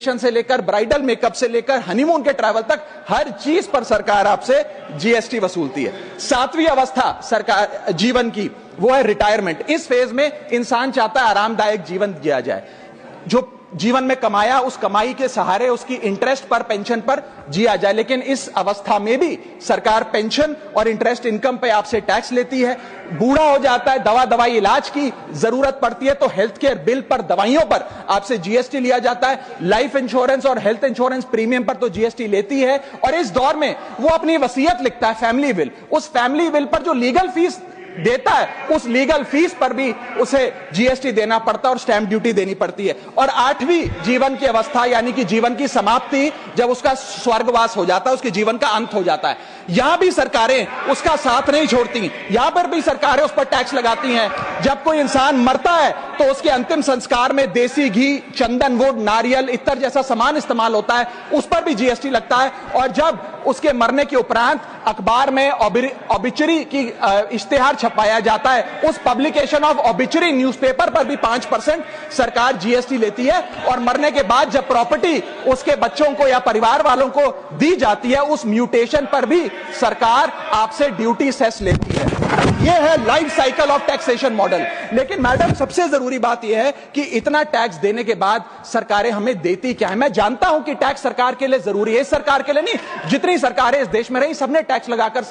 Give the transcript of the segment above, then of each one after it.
से लेकर bridal makeup से लेकर हनीमून के ट्रैवल तक हर चीज पर सरकार आपसे जीएसटी वसूलती है। सातवीं अवस्था सरकार जीवन की वो है रिटायरमेंट। इस फेज में इंसान चाहता है आरामदायक जीवन जिया जाए, जो जीवन में कमाया उस कमाई के सहारे उसकी इंटरेस्ट पर पेंशन पर जिया जाए। लेकिन इस अवस्था में भी सरकार पेंशन और इंटरेस्ट इनकम पे आपसे टैक्स लेती है। बूढ़ा हो जाता है, दवाई इलाज की जरूरत पड़ती है तो हेल्थ केयर बिल पर दवाइयों पर आपसे जीएसटी लिया जाता है। लाइफ इंश्योरेंस और हेल्थ इंश्योरेंस प्रीमियम पर तो जीएसटी लेती है। और इस दौर में वो अपनी वसीयत लिखता है फैमिली विल, उस फैमिली विल पर जो लीगल फीस देता है उस लीगल फीस पर भी उसे जीएसटी देना पड़ता है और स्टैंप ड्यूटी देनी पड़ती है। और आठवीं जीवन की अवस्था यानी कि जीवन की समाप्ति, जब उसका स्वर्गवास हो जाता है, उसके जीवन का अंत हो जाता है, यहां भी सरकारें उसका साथ नहीं छोड़ती। यहां पर भी सरकारें उस पर टैक्स लगाती हैं। जब कोई इंसान मरता है तो उसके अंतिम संस्कार में देसी घी, चंदन वुड, नारियल इत्तर जैसा सामान इस्तेमाल होता है, उस पर भी जीएसटी लगता है। और जब उसके मरने के उपरांत अखबार में ऑबिचरी की इश्तेहार छपाया जाता है, उस पब्लिकेशन ऑफ ऑबिचरी न्यूज़पेपर पर भी 5% सरकार जीएसटी लेती है। और मरने के बाद जब प्रॉपर्टी उसके बच्चों को या परिवार वालों को दी जाती है, उस म्यूटेशन पर भी सरकार आपसे ड्यूटी सेस लेती है। यह है life cycle of taxation model. लेकिन मैडम, सबसे जरूरी बात यह है कि इतना टैक्स देने के बाद सरकारें हमें देती क्या है। मैं जानता हूं कि टैक्स सरकार के लिए जरूरी है, इस सरकार के लिए नहीं, जितनी सरकारें इस देश में रही सबने टैक्स लगाकर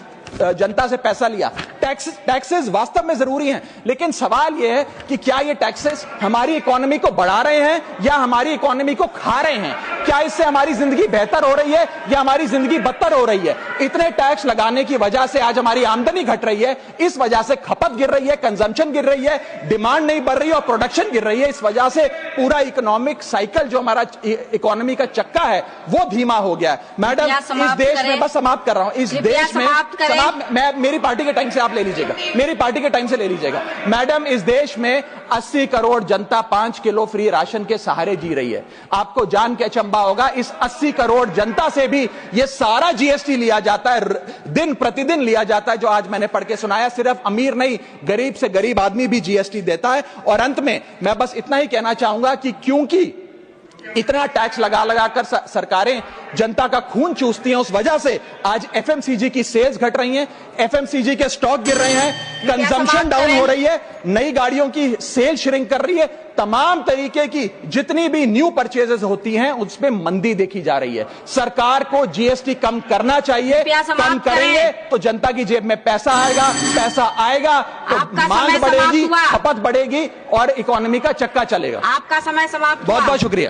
जनता से पैसा लिया। टैक्सेस वास्तव में जरूरी हैं, लेकिन सवाल यह है कि क्या ये टैक्सेस हमारी इकोनॉमी को बढ़ा रहे हैं या हमारी इकोनॉमी को खा रहे हैं? क्या इससे हमारी जिंदगी बेहतर हो रही है या हमारी जिंदगी बदतर हो रही है? इतने टैक्स लगाने की वजह से आज हमारी आमदनी घट रही है, इस वजह से खपत गिर रही है, कंजम्पशन गिर रही है, डिमांड नहीं बढ़ रही है और प्रोडक्शन गिर रही है। इस वजह से पूरा इकोनॉमिक साइकिल जो हमारा इकोनॉमी का चक्का है वो धीमा हो गया है। मैडम, इस देश में, बस समाप्त कर रहा हूं, इस देश में मैं मेरी पार्टी के टाइम से आप ले लीजिएगा, मेरी पार्टी के टाइम से ले लीजिएगा। मैडम, इस देश में 80 करोड़ जनता 5 किलो फ्री राशन के सहारे जी रही है। आपको जान के अचंभा होगा, इस 80 करोड़ जनता से भी ये सारा जीएसटी लिया जाता है, दिन प्रतिदिन लिया जाता है, जो आज मैंने पढ़ के सुनाया। सिर्फ अमीर नहीं, गरीब से गरीब आदमी भी जीएसटी देता है। और अंत में मैं बस इतना ही कहना चाहूंगा कि क्योंकि इतना टैक्स लगा लगाकर सरकारें जनता का खून चूसती हैं, उस वजह से आज एफएमसीजी की सेल्स घट रही हैं, एफएमसीजी के स्टॉक गिर रहे हैं, कंजम्पशन डाउन हो रही है, नई गाड़ियों की सेल श्रिंक कर रही है। तमाम तरीके की जितनी भी न्यू परचेजेस होती हैं उसमें मंदी देखी जा रही है। सरकार को जीएसटी कम करना चाहिए, कम करेंगे तो जनता की जेब में पैसा आएगा तो मांग बढ़ेगी, खपत बढ़ेगी और इकोनॉमी का चक्का चलेगा। आपका समय समाप्त। बहुत बहुत शुक्रिया।